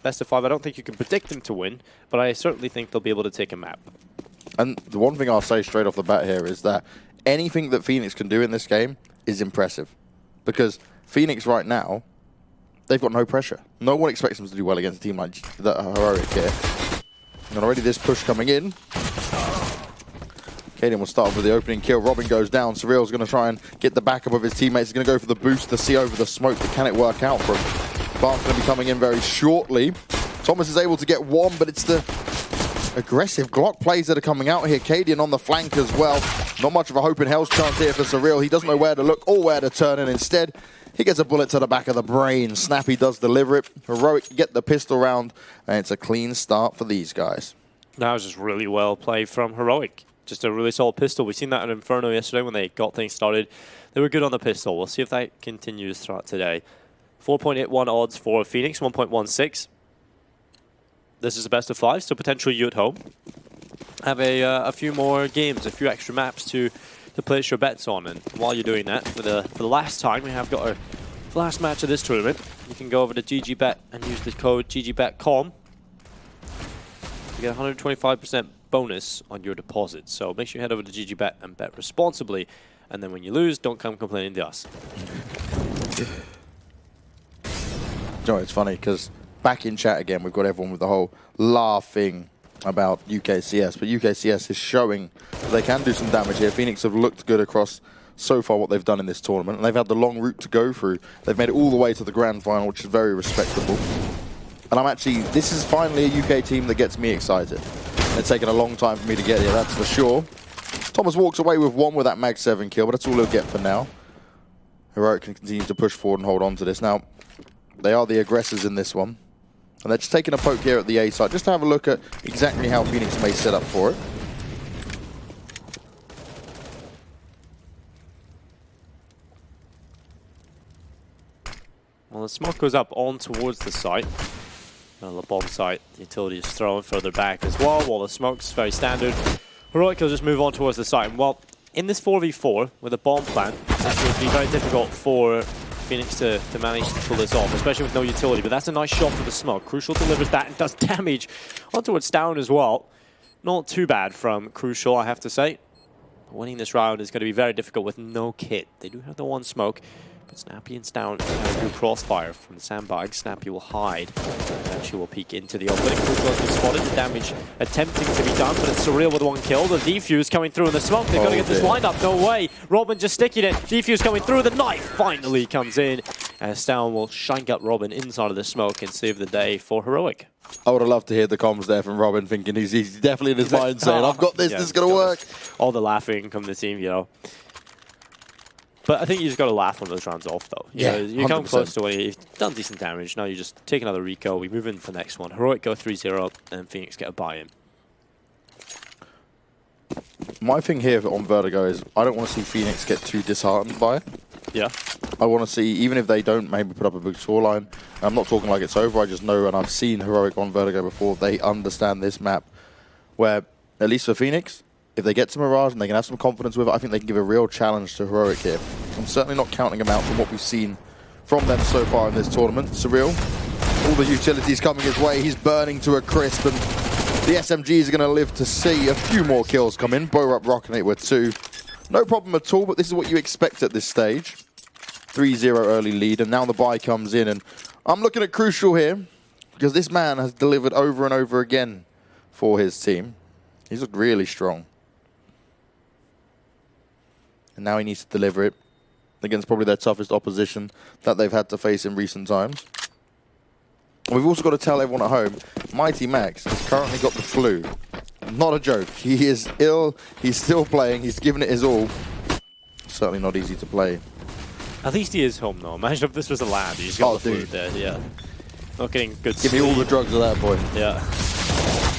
best of 5. I don't think you can predict them to win, but I certainly think they'll be able to take a map. And the one thing I'll say straight off the bat here is that anything that Phoenix can do in this game is impressive. Because Phoenix right now, they've got no pressure. No one expects them to do well against a team like the Heroic here. And already this push coming in. Kaden will start with the opening kill. Robin goes down. Surreal's going to try and get the backup of his teammates. He's going to go for the boost to see over the smoke, but can it work out for him? Barnes going to be coming in very shortly. Thomas is able to get one, but it's the aggressive Glock plays that are coming out here. Cadian on the flank as well. Not much of a hope in hell's chance here for Surreal. He doesn't know where to look or where to turn, and instead, he gets a bullet to the back of the brain. Snappy does deliver it. Heroic get the pistol round, and it's a clean start for these guys. That was just really well played from Heroic. Just a really solid pistol. We've seen that at Inferno yesterday when they got things started. They were good on the pistol. We'll see if that continues throughout today. 4.81 odds for Phoenix, 1.16. This is the best of 5, so potentially you at home have a few more games, a few extra maps to place your bets on. And while you're doing that, for the last time, we have got our last match of this tournament. You can go over to GG.BET and use the code GG.BET.com to get 125% bonus on your deposit. So make sure you head over to GG.BET and bet responsibly. And then when you lose, don't come complaining to us. You know, it's funny because back in chat again, we've got everyone with the whole laughing about UKCS, but UKCS is showing that they can do some damage here. Phoenix have looked good across so far what they've done in this tournament, and they've had the long route to go through. They've made it all the way to the grand final, which is very respectable. And this is finally a UK team that gets me excited. It's taken a long time for me to get here, that's for sure. Thomas walks away with one with that Mag 7 kill, but that's all he'll get for now. Heroic can continue to push forward and hold on to this. Now, they are the aggressors in this one. And they're just taking a poke here at the A side, just to have a look at exactly how Phoenix may set up for it. Well, the smoke goes up on towards the site. Well, the bomb site, the utility is thrown further back as well, while the smoke's very standard. Heroic will just move on towards the site. And well, in this 4v4, with a bomb plant, it would be very difficult for Phoenix to manage to pull this off, especially with no utility. But that's a nice shot for the smoke. Crucial delivers that and does damage on towards down as well. Not too bad from Crucial, I have to say. Winning this round is going to be very difficult with no kit. They do have the one smoke, but Snappy and Down do crossfire from the sandbag. Snappy will hide, and she will peek into the opening. Crucial has been spotted, the damage attempting to be done, but it's Surreal with one kill. The defuse coming through in the smoke. They've got to get this lined up. No way. Robin just sticking it. Defuse coming through. The knife finally comes in, as Down will shank up Robin inside of the smoke and save the day for Heroic. I would have loved to hear the comms there from Robin, thinking he's definitely in his mind saying, I've got this, this is going to work. All the laughing from the team, you know. But I think you just got to laugh when those rounds off, though. You come close to it, you've done decent damage. Now you just take another Rico, we move in for the next one. Heroic go 3-0, and Phoenix get a buy-in. My thing here on Vertigo is I don't want to see Phoenix get too disheartened by it. Yeah. I want to see, even if they don't maybe put up a big scoreline, I'm not talking like it's over, I just know, and I've seen Heroic on Vertigo before, they understand this map, where, at least for Phoenix, if they get to Mirage and they can have some confidence with it, I think they can give a real challenge to Heroic here. I'm certainly not counting them out from what we've seen from them so far in this tournament. Surreal, all the utilities coming his way, he's burning to a crisp, and the SMGs are going to live to see a few more kills come in. Borup rocking it with 2. No problem at all, but this is what you expect at this stage. 3-0 early lead, and now the buy comes in, and I'm looking at Crucial here, because this man has delivered over and over again for his team. He's looked really strong. And now he needs to deliver it against probably their toughest opposition that they've had to face in recent times. We've also got to tell everyone at home, Mighty Max has currently got the flu. Not a joke. He is ill. He's still playing. He's given it his all. Certainly not easy to play. At least he is home, though. Imagine if this was a lab. He's got the food there, yeah. Not getting good Give me all the drugs at that point. Yeah.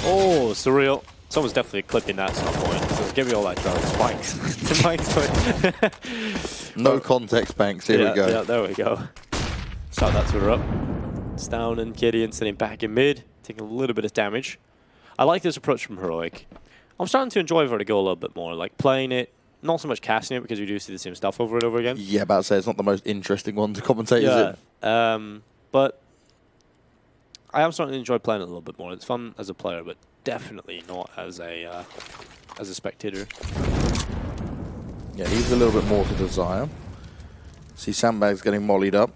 Oh, Surreal. Someone's definitely clipping that at some point. So give me all that drugs. Banks. No context, Banks. Here we go. Yeah, there we go. Start that Twitter up. It's Down and Gideon sitting back in mid, taking a little bit of damage. I like this approach from Heroic. I'm starting to enjoy Vertigo a little bit more. Like playing it, not so much casting it because we do see the same stuff over and over again. Yeah, about to say it's not the most interesting one to commentate, is it? But I am starting to enjoy playing it a little bit more. It's fun as a player, but definitely not as a spectator. Yeah, leaves a little bit more to desire. See Sandbags getting mollied up.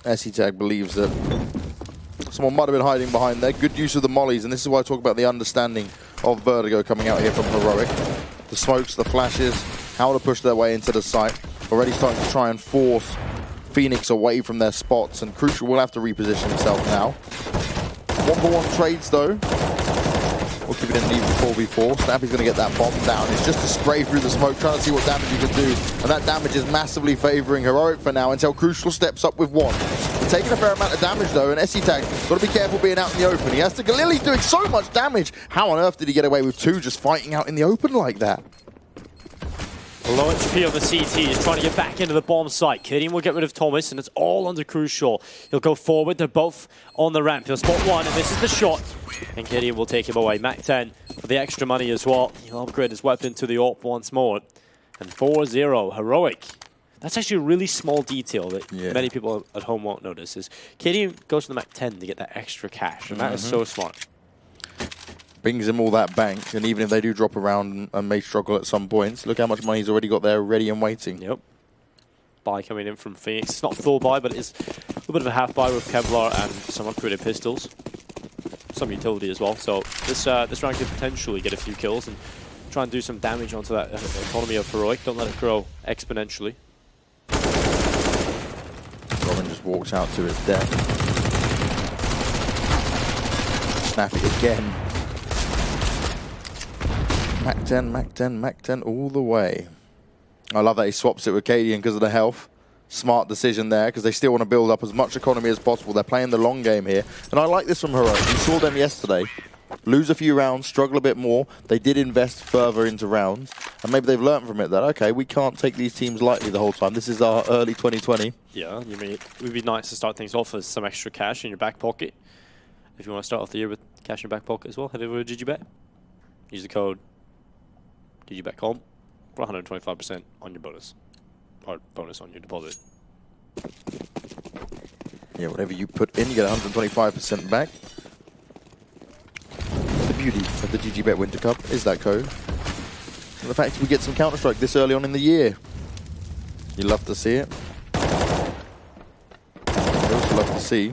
SE-Tag believes that someone might have been hiding behind there. Good use of the mollies, and this is why I talk about the understanding of Vertigo coming out here from Heroic. The smokes, the flashes, how to push their way into the site. Already starting to try and force Phoenix away from their spots, and Crucial will have to reposition himself now. 1-for-1 trades though. We'll keep it in an even 4v4. Snappy's going to get that bomb down. It's just a spray through the smoke, trying to see what damage he can do. And that damage is massively favouring Heroic for now until Crucial steps up with one. He's taking a fair amount of damage though, and SE-Tag got to be careful being out in the open. He has to. Galili's doing so much damage. How on earth did he get away with two just fighting out in the open like that? Low HP on the CT. He's trying to get back into the bomb site. Kidding will get rid of Thomas, and it's all under Crucial. He'll go forward. They're both on the ramp. He'll spot one, and this is the shot. And Gideon will take him away. Mac 10 for the extra money as well. He'll upgrade his weapon to the AWP once more. And 4-0, Heroic. That's actually a really small detail that many people at home won't notice. Is Gideon goes to the Mac 10 to get that extra cash, and that is so smart. Brings him all that bank, and even if they do drop around and may struggle at some points, look how much money he's already got there ready and waiting. Yep. Buy coming in from Phoenix. It's not full buy, but it's a little bit of a half buy with Kevlar and some upgraded pistols. Some utility as well. So this round could potentially get a few kills and try and do some damage onto that economy of Heroic. Don't let it grow exponentially. Robin just walks out to his death. Snap it again. Mac 10, Mac 10, Mac 10 all the way. I love that he swaps it with Cadian because of the health. Smart decision there because they still want to build up as much economy as possible. They're playing the long game here. And I like this from Heroic. We saw them yesterday. Lose a few rounds, struggle a bit more. They did invest further into rounds. And maybe they've learned from it that, okay, we can't take these teams lightly the whole time. This is our early 2020. Yeah, you mean, it would be nice to start things off with some extra cash in your back pocket. If you want to start off the year with cash in your back pocket as well, head over to GG.BET. Use the code GG.BET.com for 125% on your bonus. Or bonus on your deposit. Yeah, whatever you put in, you get 125% back. The beauty of the GG.BET Winter Cup is that code. And the fact that we get some Counter-Strike this early on in the year. You love to see it. You also love to see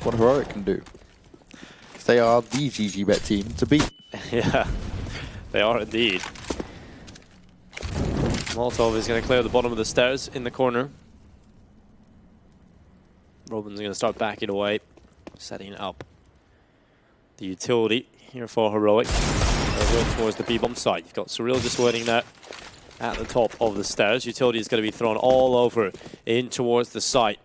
what Heroic can do. Because they are the GG.BET team to beat. Yeah, they are indeed. Molotov is going to clear the bottom of the stairs in the corner. Robin's going to start backing away, setting up the utility here for Heroic. They'll go towards the B-bomb site. You've got Surreal just waiting there at the top of the stairs. Utility is going to be thrown all over in towards the site.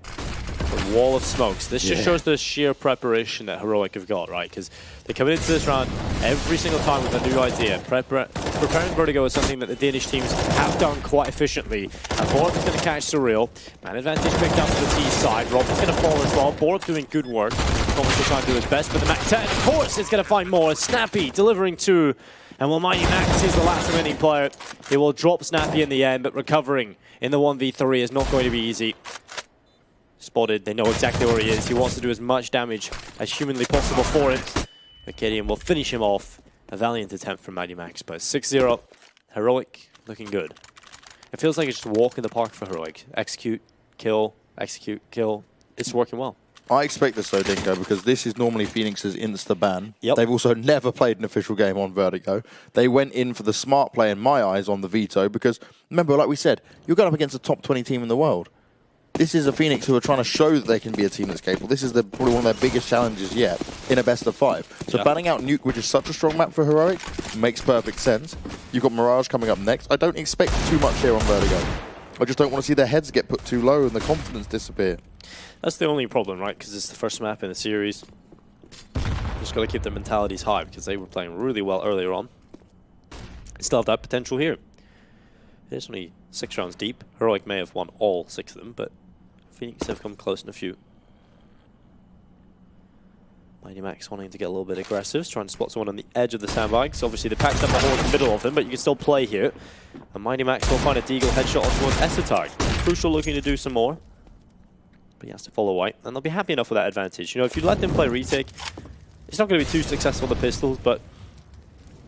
The wall of smokes. This just shows the sheer preparation that Heroic have got, right? Because they come into this round every single time with a new idea. Preparing Vertigo is something that the Danish teams have done quite efficiently. And Borup is going to catch Surreal. Man advantage picked up to the T side. Robin's going to fall as well. Borup doing good work. Thomas will try and do his best, but the Mac 10, of course, is going to find more. Snappy delivering two. And while Mighty Max is the last remaining player, he will drop Snappy in the end, but recovering in the 1v3 is not going to be easy. Spotted, they know exactly where he is. He wants to do as much damage as humanly possible for him. But Gideon will finish him off. A valiant attempt from Mighty Max, but 6-0. Heroic looking good. It feels like it's just a walk in the park for Heroic. Execute, kill, execute, kill. It's working well. I expect this though, Dinko, because this is normally Phoenix's insta-ban. Yep. They've also never played an official game on Vertigo. They went in for the smart play, in my eyes, on the veto, because, remember, like we said, you're going up against a top 20 team in the world. This is a Phoenix who are trying to show that they can be a team that's capable. This is probably one of their biggest challenges yet in a best of 5. So banning out Nuke, which is such a strong map for Heroic, makes perfect sense. You've got Mirage coming up next. I don't expect too much here on Vertigo. I just don't want to see their heads get put too low and the confidence disappear. That's the only problem, right? Because it's the first map in the series. Just got to keep their mentalities high because they were playing really well earlier on. Still have that potential here. It's only 6 rounds deep. Heroic may have won all 6 of them, but Phoenix have come close in a few. Mighty Max wanting to get a little bit aggressive, trying to spot someone on the edge of the sandbags. Obviously, they packed up the hole in the middle of them, but you can still play here. And Mighty Max will find a Deagle headshot towards SE-Tag. Crucial looking to do some more. But he has to follow white, and they'll be happy enough with that advantage. You know, if you let them play retake, it's not going to be too successful with the pistols, but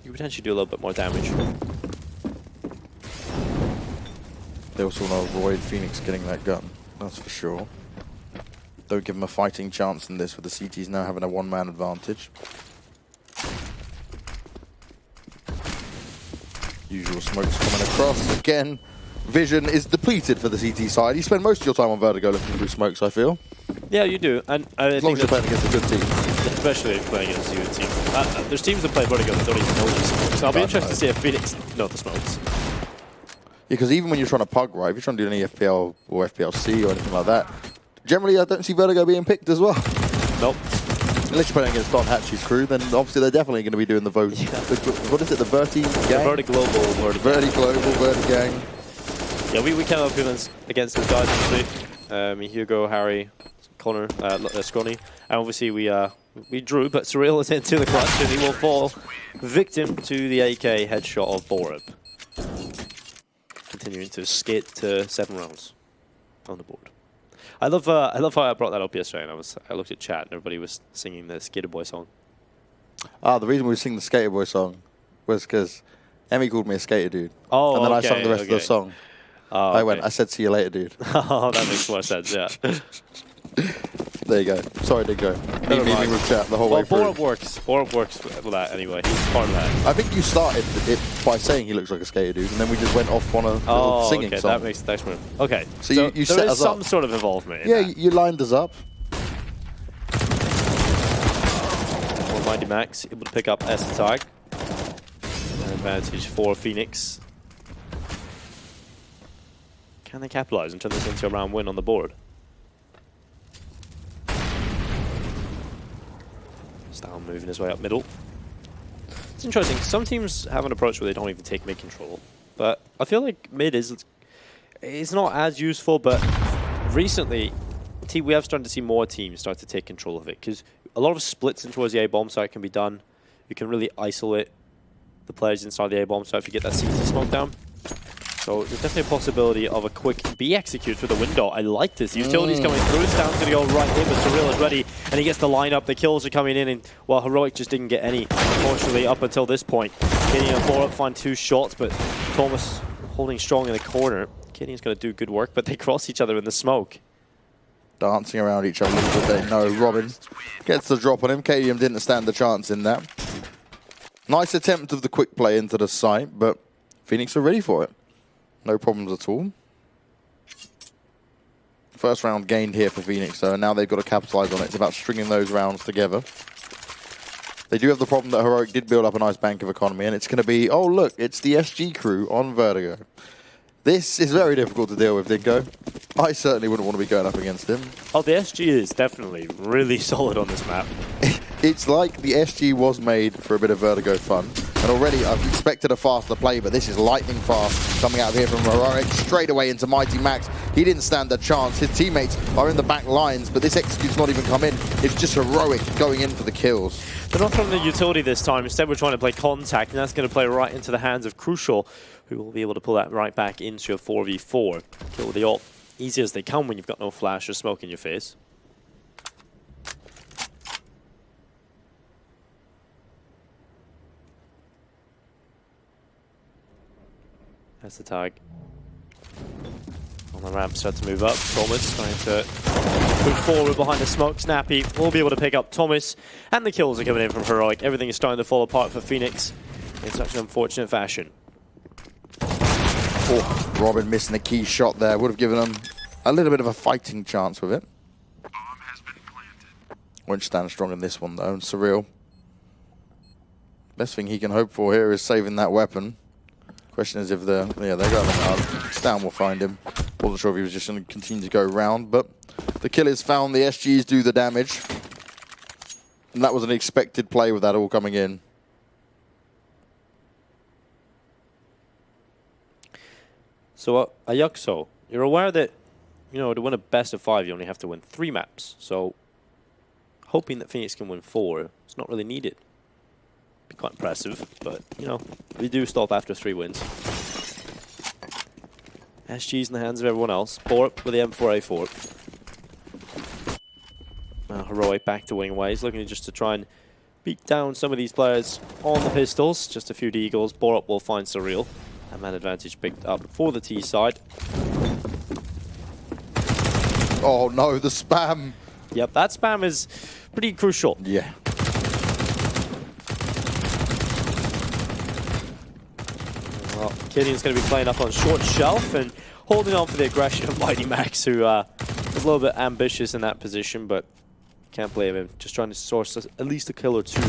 you potentially do a little bit more damage. They also want to avoid Phoenix getting that gun, that's for sure. Don't give them a fighting chance in this, with the CTs now having a one-man advantage. Usual smokes coming across. Again, vision is depleted for the CT side. You spend most of your time on Vertigo looking through smokes, I feel. Yeah, you do. And as long as you're playing against a good team. Especially playing against a good team. There's teams that play Vertigo that don't even know the smokes. So I'll be interested to see if Phoenix know the smokes. Yeah, because even when you're trying to pug, right, if you're trying to do any FPL or FPLC or anything like that, generally I don't see Vertigo being picked as well. Nope. Unless you're playing against Don Hatchie's crew, then obviously they're definitely going to be doing the vote. Yeah. What is it, the Verti gang? The Verti Global Verti gang. Yeah, we came up against those guys, actually. Hugo, Harry, Connor, Scrawny. And obviously we drew, but Surreal is into the clutch, and he will fall victim to the AK headshot of Borup. Continuing to skid to 7 rounds on the board. I love how I brought that up yesterday, and I looked at chat and everybody was singing the Skater Boy song. Ah, the reason we were singing the Skater Boy song was because Emmy called me a skater dude. Oh, and then okay, I sung the rest of the song. Oh, I said, see you later, dude. Oh, that makes more sense, yeah. There you go. Sorry, Dingo. Me meeting with chat the whole way through. Borup works. Borup works with that anyway. He's part of that. I think you started it by saying he looks like a skater dude, and then we just went off on a little singing song. That makes nice move. Okay, so you set there is us up. some sort of involvement in that. You lined us up. Mighty Max able to pick up S tag. An advantage for Phoenix. Can they capitalize and turn this into a round win on the board? Style moving his way up middle. It's interesting. Some teams have an approach where they don't even take mid control, but I feel like mid it's not as useful. But recently, we have started to see more teams start to take control of it because a lot of splits in towards the A bomb site can be done. You can really isolate the players inside the A bomb site if you get that CT smoke down. So there's definitely a possibility of a quick B execute through the window. I like this. Utility's coming through. Stan's going to go right in, but Surreal is ready, and he gets the lineup. The kills are coming in, and well, Heroic just didn't get any, unfortunately, up until this point. Kenny and Borup find 2 shots, but Thomas holding strong in the corner. Kenny's going to do good work, but they cross each other in the smoke. Dancing around each other, but they know Robin gets the drop on him. KDM didn't stand a chance in that. Nice attempt of the quick play into the site, but Phoenix are ready for it. No problems at all. First round gained here for Phoenix, though, and now they've got to capitalize on it. It's about stringing those rounds together. They do have the problem that Heroic did build up a nice bank of economy, and it's going to be, oh, look, it's the SG crew on Vertigo. This is very difficult to deal with, Dingo. I certainly wouldn't want to be going up against him. Oh, the SG is definitely really solid on this map. It's like the SG was made for a bit of Vertigo fun. And already I've expected a faster play, but this is lightning fast coming out of here from Heroic. Straight away into Mighty Max. He didn't stand a chance. His teammates are in the back lines, but this execute's not even come in. It's just Heroic going in for the kills. They're not from the utility this time. Instead, we're trying to play contact, and that's going to play right into the hands of Crucial, who will be able to pull that right back into a 4v4. Kill the ult easy as they come when you've got no flash or smoke in your face. That's the tag. On the ramp, start to move up. Thomas trying to move forward behind the smoke. Snappy will be able to pick up Thomas. And the kills are coming in from Heroic. Everything is starting to fall apart for Phoenix in such an unfortunate fashion. Oh, Robin missing a key shot there. Would have given him a little bit of a fighting chance with it. Won't stand strong in this one, though. And Surreal. Best thing he can hope for here is saving that weapon. Question is if they're going to Stan will find him. Wasn't sure if he was just going to continue to go round, but the kill is found. The SGs do the damage. And that was an expected play with that all coming in. So, Ayuxo, you're aware that, you know, to win a best of 5, you only have to win 3 maps. So, hoping that Phoenix can win 4 is not really needed. Be quite impressive, but, you know, we do stop after 3 wins. SG's in the hands of everyone else. Borup with the M4A4. Heroic back to wing ways, looking just to try and beat down some of these players on the pistols. Just a few deagles. Borup will find Surreal. And man advantage picked up for the T side. Oh no, the spam. Yep, that spam is pretty crucial. Yeah. Well, Gideon's going to be playing up on short shelf and holding on for the aggression of Mighty Max, who is a little bit ambitious in that position, but can't blame him. Just trying to source at least a kill or two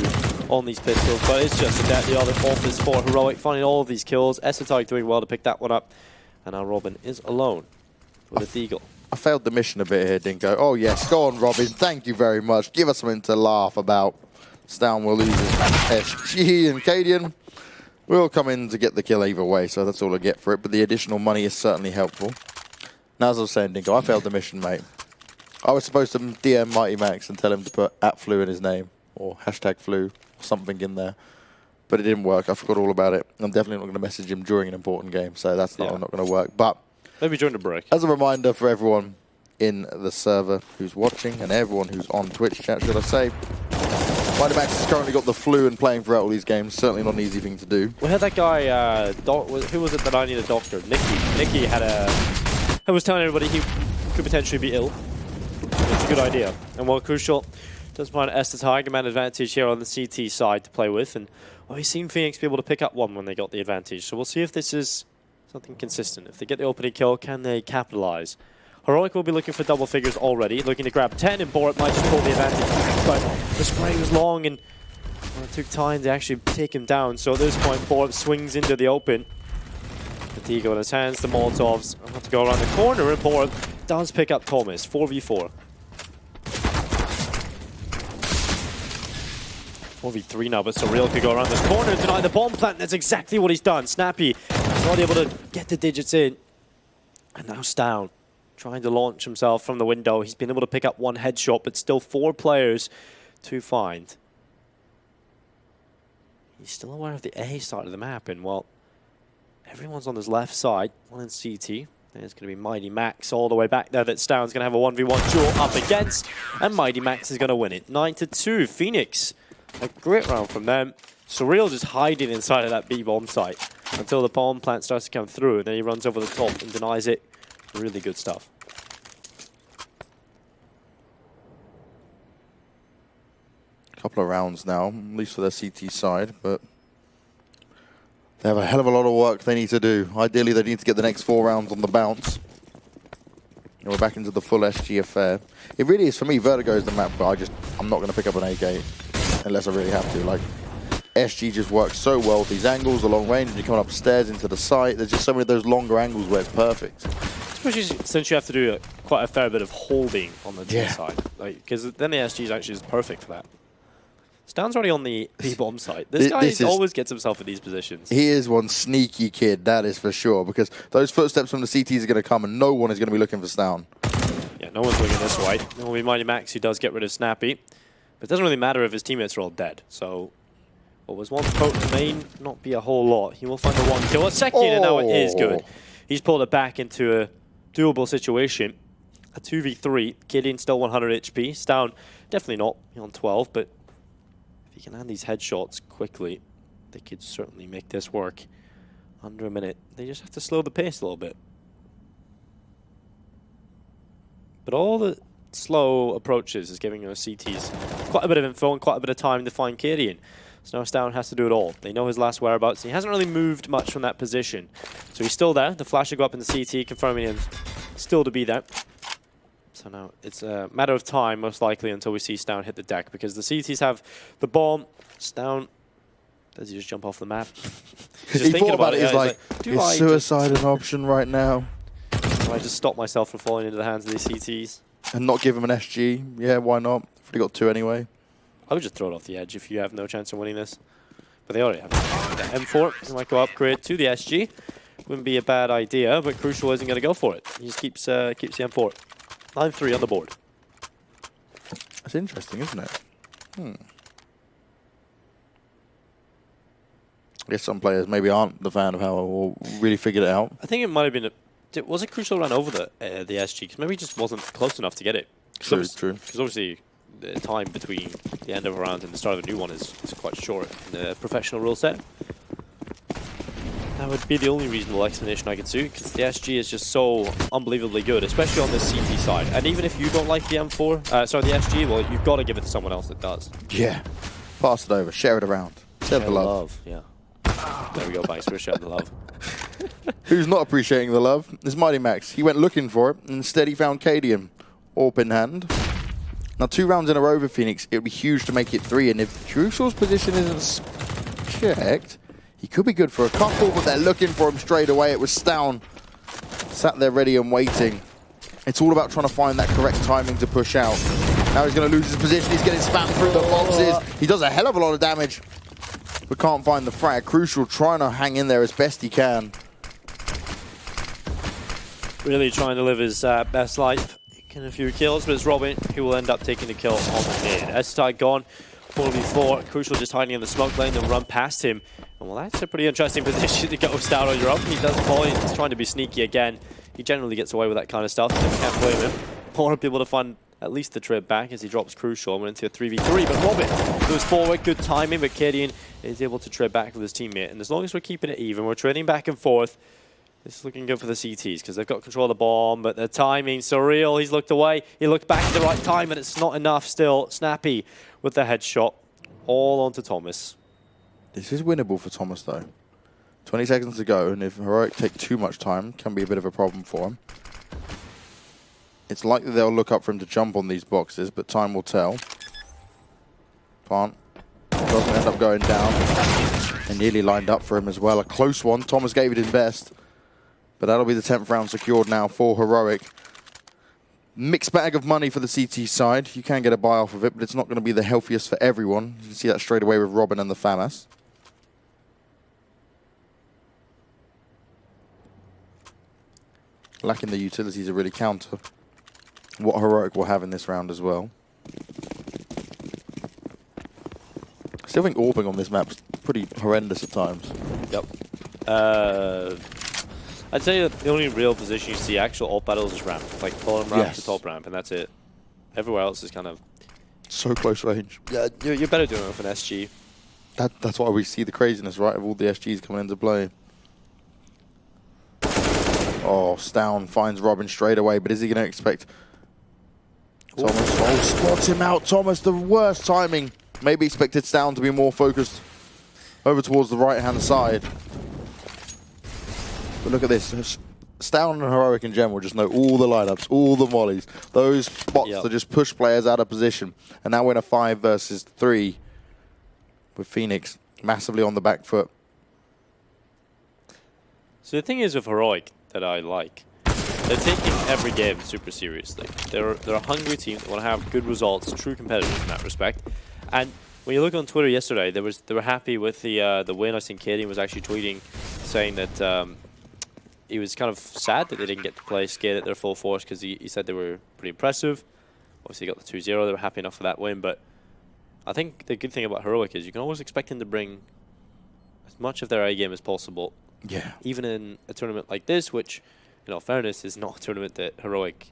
on these pistols, but it's just a deadly other office for Heroic, finding all of these kills. Esotyke doing well to pick that one up, and now Robin is alone with a deagle. I failed the mission a bit here, Dinko. Oh yes, go on, Robin. Thank you very much. Give us something to laugh about. Stown will lose his match. SG and Cadian will come in to get the kill either way, so that's all I get for it. But the additional money is certainly helpful. Now, as I was saying, Dinko, I failed the mission, mate. I was supposed to DM Mighty Max and tell him to put @flu in his name, or #flu, or something in there. But it didn't work. I forgot all about it. I'm definitely not going to message him during an important game, so that's not going to work. But maybe during the break. As a reminder for everyone in the server who's watching, and everyone who's on Twitch chat, should I say, Mighty Max has currently got the flu and playing throughout all these games. Certainly not an easy thing to do. We had that guy, who was it that I need a doctor? Nicky was telling everybody he could potentially be ill. It's a good idea. And while Crucial does find Esotyke, man advantage here on the CT side to play with. And well, we've seen Phoenix be able to pick up one when they got the advantage. So we'll see if this is something consistent. If they get the opening kill, can they capitalize? Heroic will be looking for double figures already, looking to grab 10, and Borup might just pull the advantage. But the spray was long, and well, it took time to actually take him down. So at this point, Borup swings into the open. The Deagle in his hands, the Molotovs have to go around the corner, and Borup does pick up Thomas, 4v4. 4v3 now, but Surreal could go around this corner and deny the bomb plant. That's exactly what he's done. Snappy not able to get the digits in. And now Stown trying to launch himself from the window. He's been able to pick up one headshot, but still 4 players to find. He's still aware of the A side of the map, and well, everyone's on his left side. One in CT. There's going to be Mighty Max all the way back there that Stown's going to have a 1v1 duel up against, and Mighty Max is going to win it. 9-2. Phoenix, a great round from them. Surreal just hiding inside of that B bomb site until the bomb plant starts to come through, and then he runs over the top and denies it. Really good stuff. Couple of rounds now, at least for their CT side, but they have a hell of a lot of work they need to do. Ideally, they need to get the next 4 rounds on the bounce. And we're back into the full SG affair. It really is, for me, Vertigo is the map, but I'm not going to pick up an A gate unless I really have to. Like, SG just works so well with these angles, the long range, and you're coming upstairs into the site. There's just so many of those longer angles where it's perfect. Especially since you have to do quite a fair bit of holding on the G side. Because then the SG is actually just perfect for that. Stown's already on the B-bomb site. This guy always gets himself in these positions. He is one sneaky kid, that is for sure, because those footsteps from the CTs are going to come and no one is going to be looking for Stown. Yeah, no one's looking this way. It will be Mighty Max who does get rid of Snappy. But it doesn't really matter if his teammates are all dead. So what was once potent may not be a whole lot. He will find the 1 kill. A second, and now it is good. He's pulled it back into a doable situation. A 2v3. Gideon still 100 HP. Stown definitely not on 12, but if he can land these headshots quickly, they could certainly make this work. Under a minute. They just have to slow the pace a little bit. But all the slow approaches is giving us CTs quite a bit of info and quite a bit of time to find Gideon. So now Stown has to do it all. They know his last whereabouts. He hasn't really moved much from that position. So he's still there. The flash will go up in the CT, confirming him still to be there. So now it's a matter of time, most likely, until we see Stown hit the deck, because the CTs have the bomb. Stown, does he just jump off the map? He's just thinking about it. He's like, is suicide an option right now? Do I just stop myself from falling into the hands of these CTs? And not give him an SG? Yeah, why not? I've already got 2 anyway. I would just throw it off the edge if you have no chance of winning this. But they already have the M4. He might go upgrade to the SG. Wouldn't be a bad idea, but Crucial isn't going to go for it. He just keeps the M4. 9-3 on the board. That's interesting, isn't it? I guess some players maybe aren't the fan of how or really figured it out. I think it might have been was it Crucial ran over the SG? Because maybe he just wasn't close enough to get it. True. Because obviously the time between the end of a round and the start of a new one is quite short in the professional rule set. That would be the only reasonable explanation I could see, because the SG is just so unbelievably good, especially on the CT side. And even if you don't like the M4, sorry, the SG, well, you've got to give it to someone else that does. Yeah. Pass it over. Share it around. Share the love. Yeah. There we go, Banks. We're sharing the love. Who's not appreciating the love is Mighty Max. He went looking for it, and instead he found Cadian. AWP in hand. Now 2 rounds in a row for Phoenix. It would be huge to make it 3, and if Crucial's position isn't checked, he could be good for a couple, but they're looking for him straight away. It was Stown. Sat there ready and waiting. It's all about trying to find that correct timing to push out. Now he's going to lose his position. He's getting spammed through the boxes. He does a hell of a lot of damage, but can't find the frag. Crucial trying to hang in there as best he can. Really trying to live his best life. Getting a few kills, but it's Robin who will end up taking the kill on the mid. S-Tide gone. 4v4. Crucial just hiding in the smoke lane, then run past him. And well, that's a pretty interesting position to go Stout on your up. He does fall in. He's trying to be sneaky again. He generally gets away with that kind of stuff. You can't blame him. More people to find at least the trip back as he drops Crucial and went into a 3v3. But Robin goes forward. Good timing, but Cadian is able to trade back with his teammate. And as long as we're keeping it even, we're trading back and forth. This is looking good for the CTs because they've got control of the bomb, but the timing surreal. He's looked away. He looked back at the right time, and it's not enough still. Snappy with the headshot. All onto Thomas. This is winnable for Thomas, though. 20 seconds to go, and if Heroic take too much time, can be a bit of a problem for him. It's likely they'll look up for him to jump on these boxes, but time will tell. Plant doesn't end up going down, and nearly lined up for him as well. A close one. Thomas gave it his best, but that'll be the 10th round secured now for Heroic. Mixed bag of money for the CT side. You can get a buy off of it, but it's not going to be the healthiest for everyone. You can see that straight away with Robin and the FAMAS. Lacking the utilities to really counter what Heroic will have in this round as well. I still think AWPing on this map's pretty horrendous at times. Yep. I'd say that the only real position you see actual AWP battles is ramp. Like bottom ramp to top ramp, and that's it. Everywhere else is kind of... so close range. Yeah, you're better doing it with an SG. That's why we see the craziness, right, of all the SGs coming into play. Oh, Stown finds Robin straight away, but is he going to expect... Thomas, oh, spots him out. Thomas, the worst timing. Maybe expected Stown to be more focused over towards the right-hand side. But look at this. Stown and Heroic in general just know all the lineups, all the mollies. Those spots that just push players out of position. And now we're in a 5 versus 3 with Phoenix massively on the back foot. So the thing is with Heroic that I like, they're taking every game super seriously. They're a hungry team that want to have good results, true competitors in that respect. And when you look on Twitter yesterday, they were happy with the win. I think Cadian was actually tweeting saying that he was kind of sad that they didn't get to play Skate at their full force because he said they were pretty impressive. Obviously, they got the 2-0. They were happy enough for that win. But I think the good thing about Heroic is you can always expect them to bring as much of their A game as possible. Yeah. Even in a tournament like this, which, in all fairness, is not a tournament that Heroic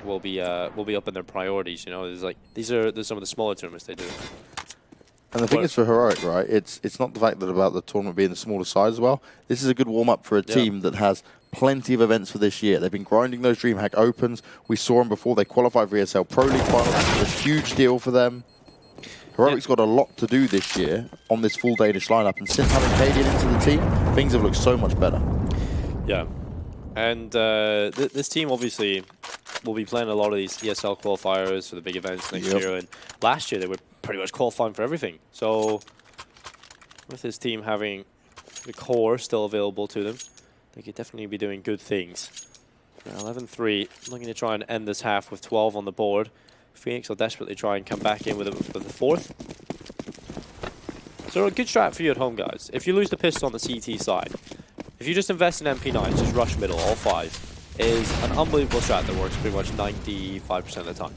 will be up in their priorities. You know, there's some of the smaller tournaments they do. And the thing is for Heroic, right, it's not the fact that about the tournament being the smaller size as well. This is a good warm-up for a team that has plenty of events for this year. They've been grinding those DreamHack Opens. We saw them before. They qualified for ESL Pro League Finals. It was a huge deal for them. Heroic's got a lot to do this year on this full Danish lineup. And since having Cadian into the team, things have looked so much better. Yeah. And this team obviously will be playing a lot of these ESL qualifiers for the big events next year. And last year they were pretty much qualifying for everything. So with this team having the core still available to them, they could definitely be doing good things. 11-3, looking to try and end this half with 12 on the board. Phoenix will desperately try and come back in with the 4th. So a good strat for you at home, guys. If you lose the pistol on the CT side, if you just invest in MP9s, just rush middle, all 5, is an unbelievable strat that works pretty much 95% of the time.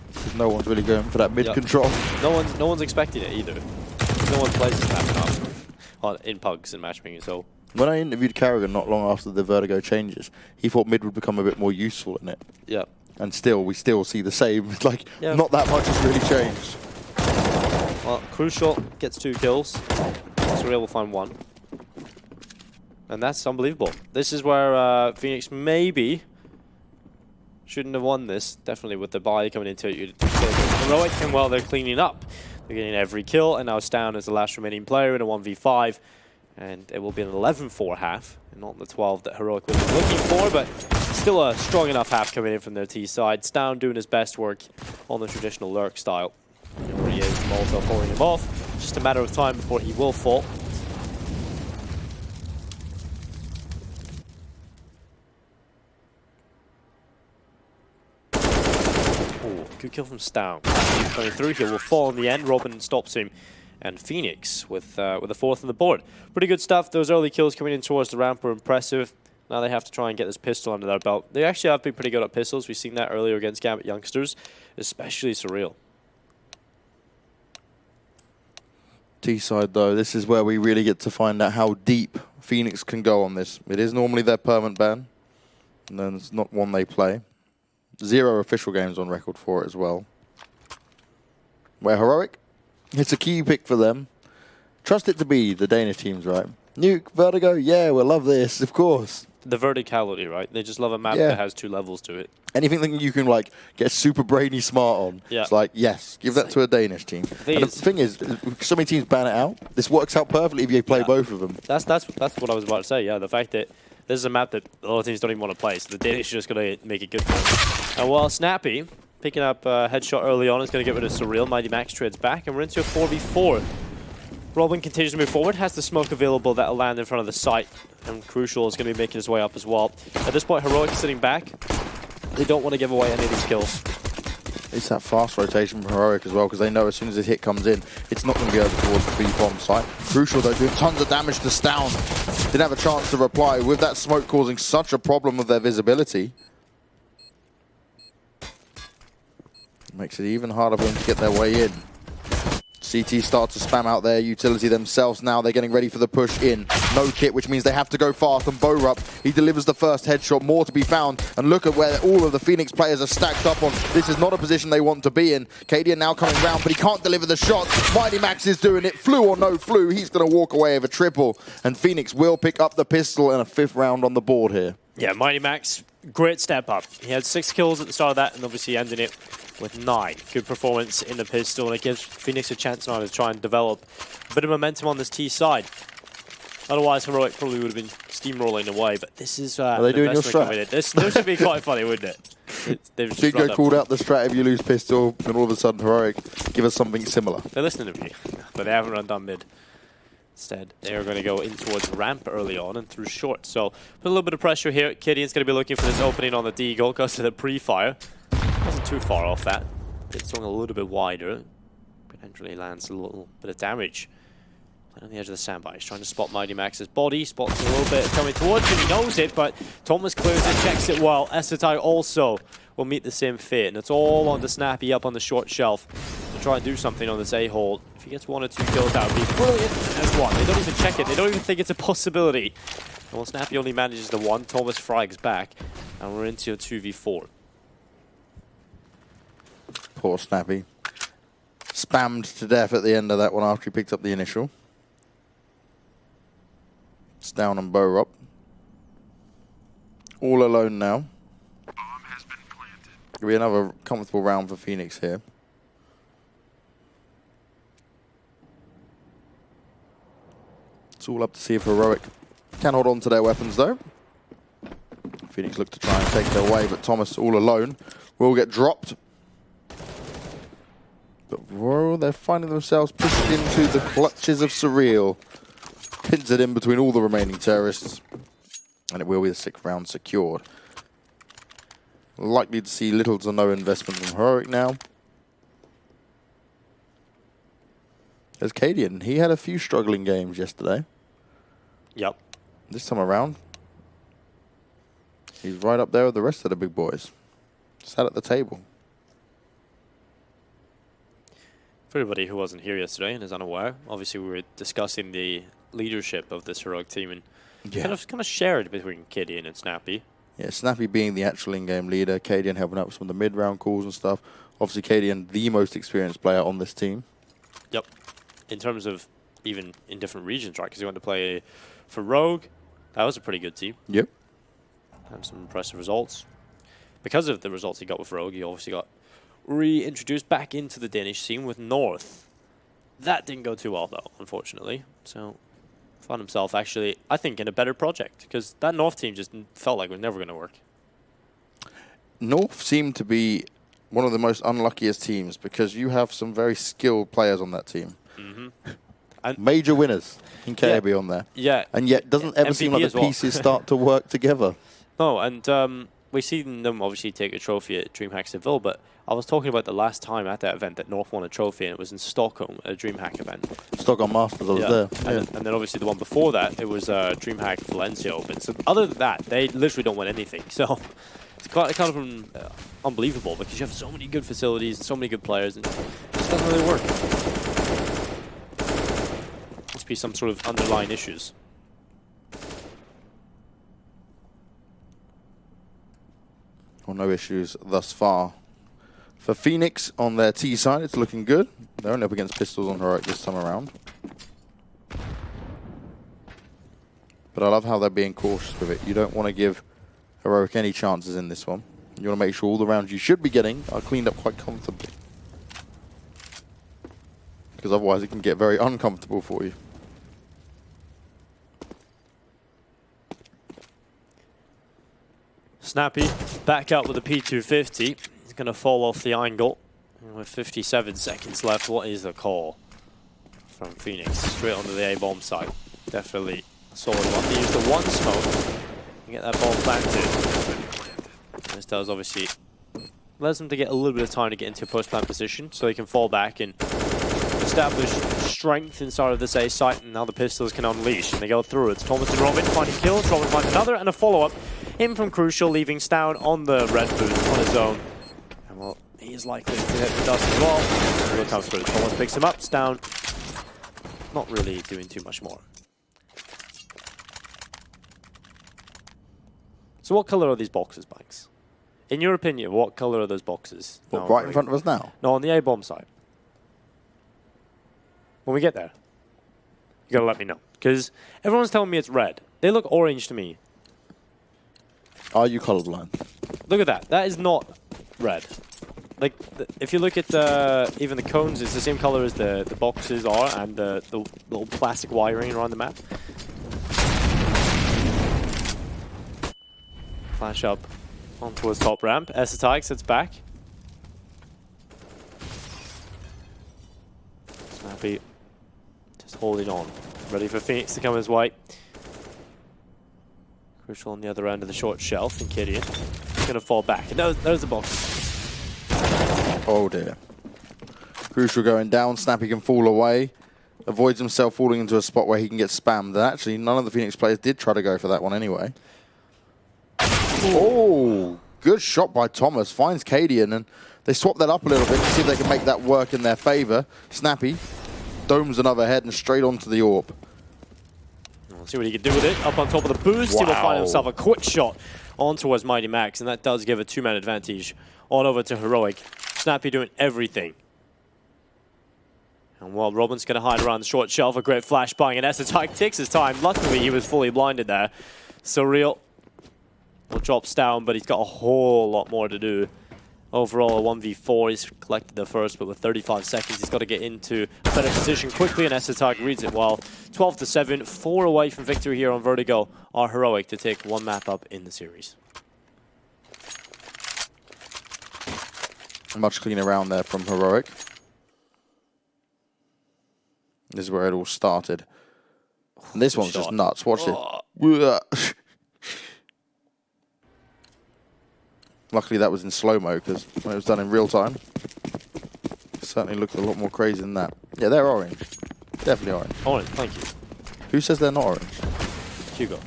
Because no one's really going for that mid control. No one's expecting it either. No one plays this map enough in pugs and matchmaking. So when I interviewed Carrigan not long after the Vertigo changes, he thought mid would become a bit more useful in it. Yeah. And still, we still see the same. Like, not that much has really changed. Well, Crucial gets 2 kills. Surreal will find 1. And that's unbelievable. This is where Phoenix maybe shouldn't have won this. Definitely with the buy coming into it. Heroic, and well, they're cleaning up. They're getting every kill, and now Stown is the last remaining player in a 1v5. And it will be an 11-4 half, and not the 12 that Heroic was looking for, but still a strong enough half coming in from their T side. Stown doing his best work on the traditional lurk style. Here he is, Molotov holding him off. Just a matter of time before he will fall. Oh, good kill from Stown. Coming through here will fall in the end. Robin stops him. And Phoenix with the 4th on the board. Pretty good stuff. Those early kills coming in towards the ramp were impressive. Now they have to try and get this pistol under their belt. They actually have been pretty good at pistols. We've seen that earlier against GG.BET youngsters, especially Surreal. T-side, though, this is where we really get to find out how deep Phoenix can go on this. It is normally their permanent ban, and then it's not one they play. 0 official games on record for it as well. Where Heroic, it's a key pick for them. Trust it to be the Danish teams, right? Nuke, Vertigo, yeah, we'll love this, of course. The verticality, right? They just love a map that has 2 levels to it. Anything that you can like get super brainy smart on, it's like, yes, give that to a Danish team. And the thing is, so many teams ban it out. This works out perfectly if you play both of them. That's what I was about to say, yeah. The fact that this is a map that a lot of teams don't even want to play, so the Danish are just going to make it good for them. And while Snappy, picking up a headshot early on, is going to get rid of Surreal. Mighty Max trades back, and we're into a 4v4. Robin continues to move forward, has the smoke available that'll land in front of the site, and Crucial is going to be making his way up as well. At this point, Heroic is sitting back. They don't want to give away any of these kills. It's that fast rotation from Heroic as well, because they know as soon as this hit comes in, it's not going to be over towards the B-bomb site. Crucial, though, doing tons of damage to Stown. Didn't have a chance to reply, with that smoke causing such a problem with their visibility. Makes it even harder for them to get their way in. CT start to spam out their utility themselves now. They're getting ready for the push in. No kit, which means they have to go fast. And Borup, he delivers the first headshot. More to be found. And look at where all of the Phoenix players are stacked up on. This is not a position they want to be in. Cadian now coming round, but he can't deliver the shot. Mighty Max is doing it. Flu or no flu, he's going to walk away with a triple. And Phoenix will pick up the pistol and a 5th round on the board here. Yeah, Mighty Max, great step up. He had 6 kills at the start of that, and obviously ending it with 9. Good performance in the pistol, and it gives Phoenix a chance now to try and develop a bit of momentum on this T side. Otherwise, Heroic probably would have been steamrolling away, but this is are they doing your strat? This should be quite funny, wouldn't it? Dingo called out the strat if you lose pistol, and all of a sudden Heroic give us something similar. They're listening to me, but they haven't run down mid. Instead, they are going to go in towards ramp early on and through short. So, put a little bit of pressure here. Kadian's going to be looking for this opening on the Deagle, goes to the pre-fire. Wasn't too far off that. It's swung a little bit wider. Potentially lands a little bit of damage. On the edge of the sandbar, he's trying to spot Mighty Max's body. Spots a little bit coming towards him. He knows it, but Thomas clears it, checks it well. Esetai also will meet the same fate. And it's all on the Snappy up on the short shelf to try and do something on this A-hole. If he gets 1 or 2 kills, that would be brilliant. There's 1. They don't even check it. They don't even think it's a possibility. And while Snappy only manages the 1, Thomas frags back. And we're into a 2v4. Poor Snappy. Spammed to death at the end of that one after he picked up the initial. It's down on Borup. All alone now. Bomb has been planted. It'll be another comfortable round for Phoenix here. It's all up to see if Heroic can hold on to their weapons, though. Phoenix look to try and take their way, but Thomas all alone will get dropped. But Royal, they're finding themselves pushed into the clutches of Surreal. Pins it in between all the remaining terrorists. And it will be the 6th round secured. Likely to see little to no investment from Heroic now. There's Cadian. He had a few struggling games yesterday. Yep. This time around, he's right up there with the rest of the big boys. Sat at the table. For everybody who wasn't here yesterday and is unaware, obviously we were discussing the leadership of this Heroic team and kind of shared between Kadian and Snappy. Yeah, Snappy being the actual in-game leader, KDN helping out with some of the mid-round calls and stuff. Obviously, KDN, the most experienced player on this team. Yep. In terms of even in different regions, right? Because he went to play for Rogue. That was a pretty good team. Yep. Had some impressive results. Because of the results he got with Rogue, he obviously got reintroduced back into the Danish scene with North. That didn't go too well, though, unfortunately. So, found himself actually, I think, in a better project. Because that North team just felt like it was never going to work. North seemed to be one of the most unluckiest teams because you have some very skilled players on that team. And major winners in KAB on there. Yeah. And yet doesn't ever seem MVP like as the well. pieces start to work together. No, and we've seen them obviously take a trophy at DreamHack Seville, but I was talking about the last time at that event that North won a trophy, and it was in Stockholm at a DreamHack event. Stockholm Masters, I was there. And then obviously the one before that, it was DreamHack Valencia Open. So other than that, they literally don't win anything. So it's kind of unbelievable because you have so many good facilities and so many good players, and it just doesn't really work. Must be some sort of underlying issues. Well, no issues thus far. For Phoenix on their T side, it's looking good. They're only up against Pistols on Heroic this time around. But I love how they're being cautious with it. You don't want to give Heroic any chances in this one. You want to make sure all the rounds you should be getting are cleaned up quite comfortably. Because otherwise it can get very uncomfortable for you. Snappy back up with a P250. He's going to fall off the angle. With 57 seconds left, what is the call from Phoenix? Straight onto the A-bomb site. Definitely a solid one. They use the one smoke and get that bomb planted. This does obviously allows them to get a little bit of time to get into a post-plant position so they can fall back and establish strength inside of this A site, and now the Pistols can unleash and they go through. It's Thomas and Robin finding kills. Robin finds another and a follow-up in from Crucial, leaving Stown on the red booth on his own. And well, he is likely to hit the dust as well. Here comes through. Thomas picks him up. Stown not really doing too much more. So what color are these boxes, Banks? In your opinion, what color are those boxes? What, right in front of us now? No, on the A-bomb side. When we get there, you gotta let me know. Because everyone's telling me it's red. They look orange to me. Are you colorblind? Look at that. That is not red. Like, if you look at even the cones, it's the same color as the boxes are and the little plastic wiring around the map. Flash up on towards top ramp. Esatix sits back. Snappy just holding on. Ready for Phoenix to come his way. Crucial on the other end of the short shelf, and Gideon is going to fall back. And there's the box. Oh dear. Crucial going down. Snappy can fall away. Avoids himself falling into a spot where he can get spammed. And actually, none of the Phoenix players did try to go for that one anyway. Oh, good shot by Thomas. Finds Cadian, and they swap that up a little bit to see if they can make that work in their favor. Snappy domes another head and straight onto the orb. We'll see what he can do with it. Up on top of the boost, he will find himself a quick shot on towards Mighty Max, and that does give a two-man advantage on over to Heroic. Snappy doing everything. And while Robin's going to hide around the short shelf, a great flash bang, and Esatix takes his time. Luckily, he was fully blinded there. Surreal will drop down, but he's got a whole lot more to do. Overall, a 1v4. He's collected the first, but with 35 seconds, he's got to get into a better position quickly, and Esatix reads it well. 12-7, 4 away from victory here on Vertigo are Heroic to take one map up in the series. Much cleaner round there from Heroic. This is where it all started. And this one's just nuts. Watch it. Luckily that was in slow-mo, because when it was done in real time, it certainly looked a lot more crazy than that. Yeah, they're orange. Definitely orange. Orange, thank you. Who says they're not orange? Hugo.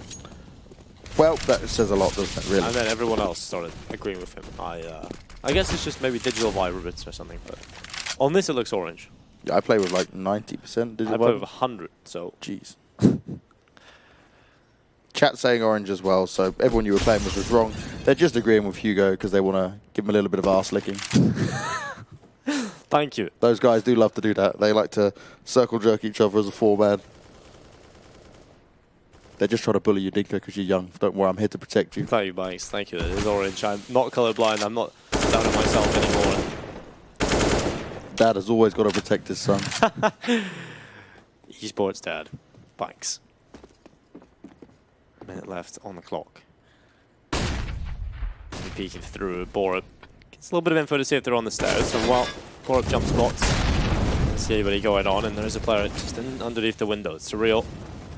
Well, that says a lot, doesn't it, really? And then everyone else started agreeing with him. I guess it's just maybe digital vibrance or something, but on this it looks orange. Yeah, I play with like 90% digital. I play with 100, so... Jeez. Chat saying orange as well, so everyone you were playing with was wrong. They're just agreeing with Hugo because they want to give him a little bit of arse licking. Thank you. Those guys do love to do that. They like to circle jerk each other as a 4-man. They're just trying to bully you, Dinka, because you're young. Don't worry, I'm here to protect you. Thank you, Banks. Thank you. It is orange. I'm not colorblind. I'm not down on myself anymore. Dad has always got to protect his son. Esports dad. Banks. Minute left on the clock. Peeking through. Borup gets a little bit of info to see if they're on the stairs. So while Borup jump spots, see anybody going on, and there's a player just underneath the window. It's surreal.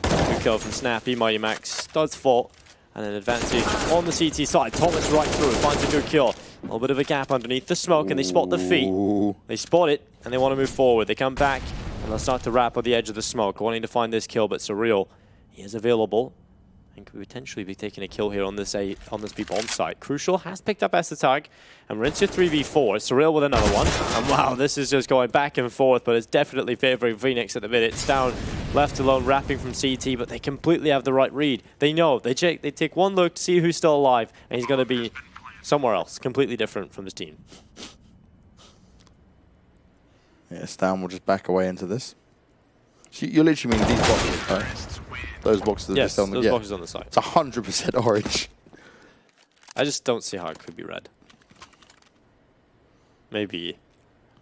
Good kill from Snappy. Mighty Max does fall, and an advantage on the CT side. Thomas right through, finds a good kill. A little bit of a gap underneath the smoke, and they spot the feet. They spot it, and they want to move forward. They come back, and they'll start to wrap on the edge of the smoke, wanting to find this kill, but Surreal, he is available. And could potentially be taking a kill here on this B bomb site. Crucial has picked up as the tag, and we're into 3v4. Surreal with another one. And wow, this is just going back and forth, but it's definitely favoring Phoenix at the minute. It's down, left alone, wrapping from CT, but they completely have the right read. They know, they check, they take one look to see who's still alive, and he's going to be somewhere else, completely different from his team. Yeah, Stan will just back away into this. So you're literally meaning these boxes, right? Those boxes are yes, just on the those boxes on the side. It's 100% orange. I just don't see how it could be red. Maybe a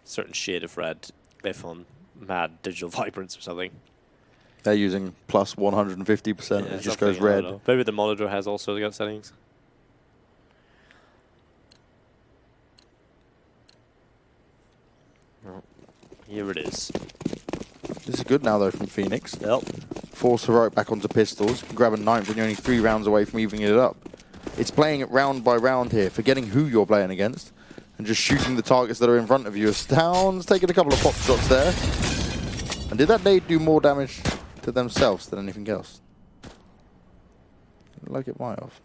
certain shade of red if on mad digital vibrance or something. They're using plus 150%. Yeah, it just goes red. Maybe the monitor has also got settings. Well, here it is. This is good now, though, from Phoenix. Yep. Force Heroic back onto pistols. Can grab a 9th when you're only 3 rounds away from evening it up. It's playing it round by round here, forgetting who you're playing against, and just shooting the targets that are in front of you. Astound's taking a couple of pop shots there. And did that nade do more damage to themselves than anything else? Like it might have.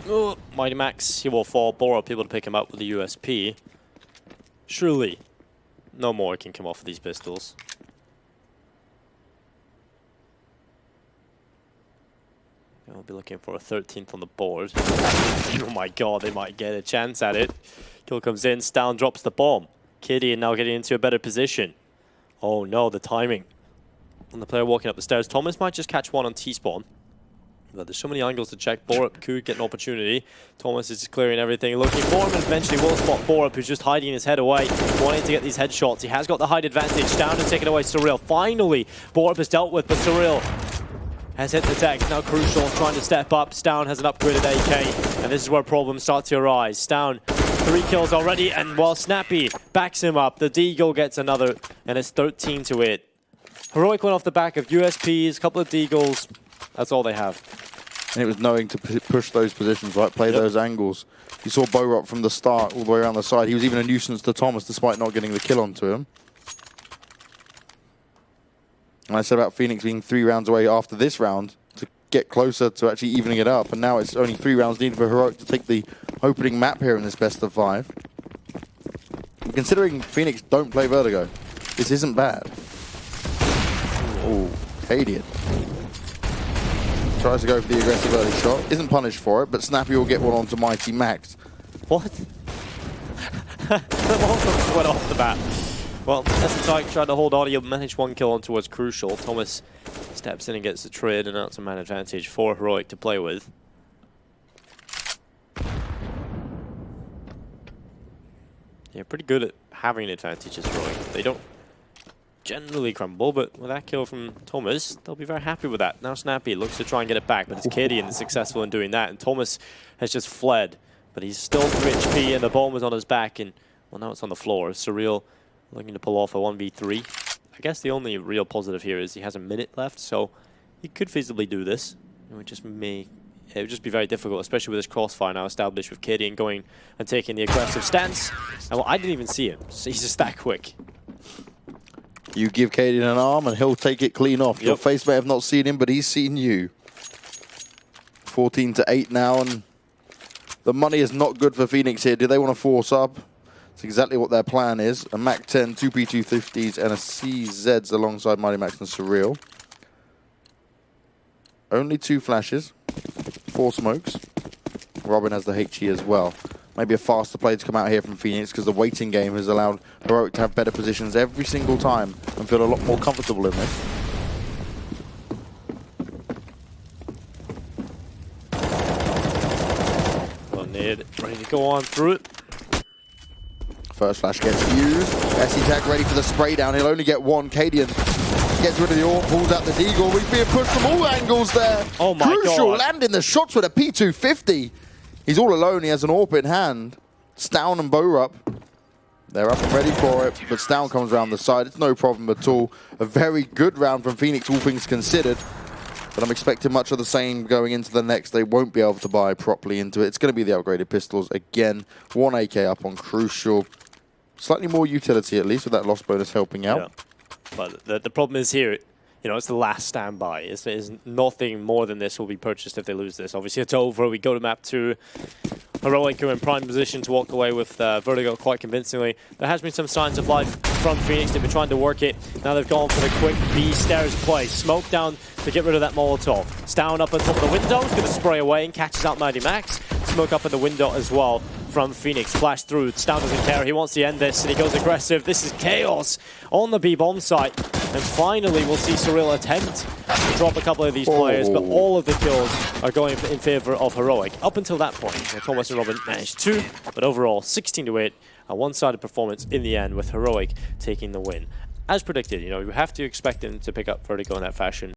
Oh, Mighty Max, he will fall. Borup able to pick him up with the USP. Surely, no more can come off of these pistols. We'll be looking for a 13th on the board. Oh my god, they might get a chance at it. Kill comes in, Stown drops the bomb. Kitty now getting into a better position. Oh no, the timing. And the player walking up the stairs. Thomas might just catch one on T-spawn. But there's so many angles to check. Borup could get an opportunity. Thomas is clearing everything, looking for him, and eventually will spot Borup, who's just hiding his head away, wanting to get these headshots. He has got the height advantage. Down and taken away Surreal. Finally, Borup is dealt with, but Surreal has hit the deck. Now Crucial trying to step up. Stown has an upgraded AK, and this is where problems start to arise. Stown, 3 kills already, and while Snappy backs him up, the Deagle gets another, and it's 13 to 8. Heroic went off the back of USPs, a couple of Deagles. That's all they have. And it was knowing to push those positions, right? Play those angles. You saw Borup from the start all the way around the side. He was even a nuisance to Thomas despite not getting the kill onto him. And I said about Phoenix being 3 rounds away after this round to get closer to actually evening it up. And now it's only 3 rounds needed for Heroic to take the opening map here in this best of 5. And considering Phoenix don't play Vertigo, this isn't bad. Oh, Cadian tries to go for the aggressive early shot. Isn't punished for it, but Snappy will get one onto Mighty Max. What? The ball went off the bat. Well, SSI tried to hold on. He'll manage 1 kill on towards Crucial. Thomas steps in and gets the trade, and that's a man advantage for Heroic to play with. Yeah, pretty good at having advantages, Heroic. They don't generally crumble, but with that kill from Thomas, they'll be very happy with that. Now Snappy looks to try and get it back, but it's Cadian that's successful in doing that, and Thomas has just fled. But he's still 3 HP, and the bomb was on his back, and well, now it's on the floor. Surreal looking to pull off a 1v3. I guess the only real positive here is he has a minute left, so he could feasibly do this. It would just be very difficult, especially with this crossfire now established with Cadian going and taking the aggressive stance. And well, I didn't even see him, so he's just that quick. You give Cadian an arm and he'll take it clean off. Your face may have not seen him, but he's seen you. 14 to 8 now, and the money is not good for Phoenix here. Do they want to force up? It's exactly what their plan is. A MAC-10, 2 P250s, and a CZs alongside Mighty Max and Surreal. Only 2 flashes, 4 smokes. Robin has the HE as well. Maybe a faster play to come out here from Phoenix because the waiting game has allowed Heroic to have better positions every single time and feel a lot more comfortable in this. Well, Nid ready to go on through it. First flash gets used. SE tag ready for the spray down. He'll only get one. Cadian gets rid of the AWP, pulls out the Deagle. He's being pushed from all angles there. Oh my Crucial, God. landing the shots with a P250. He's all alone. He has an AWP in hand. Stown and Borup, they're up and ready for it, but Stown comes around the side. It's no problem at all. A very good round from Phoenix, all things considered. But I'm expecting much of the same going into the next. They won't be able to buy properly into it. It's going to be the upgraded pistols again. 1 AK up on Crucial. Slightly more utility, at least, with that loss bonus helping out. Yeah. But the problem is here, you know, it's the last standby. It's nothing more than this will be purchased if they lose this. Obviously, it's over. We go to map 2. Heroic are in prime position to walk away with Vertigo quite convincingly. There has been some signs of life from Phoenix. They've been trying to work it. Now they've gone for the quick B stairs play. Smoke down to get rid of that Molotov. Stown up on top of the window. Going to spray away and catches out Mighty Max. Smoke up in the window as well from Phoenix. Flash through. Stown doesn't care. He wants to end this and he goes aggressive. This is chaos on the B bomb site. And finally, we'll see Surreal attempt to drop a couple of these players, but all of the kills are going in favor of Heroic. Up until that point, Thomas and Robin managed 2, but overall, 16-8, a one-sided performance in the end with Heroic taking the win. As predicted, you know, you have to expect them to pick up Vertigo in that fashion.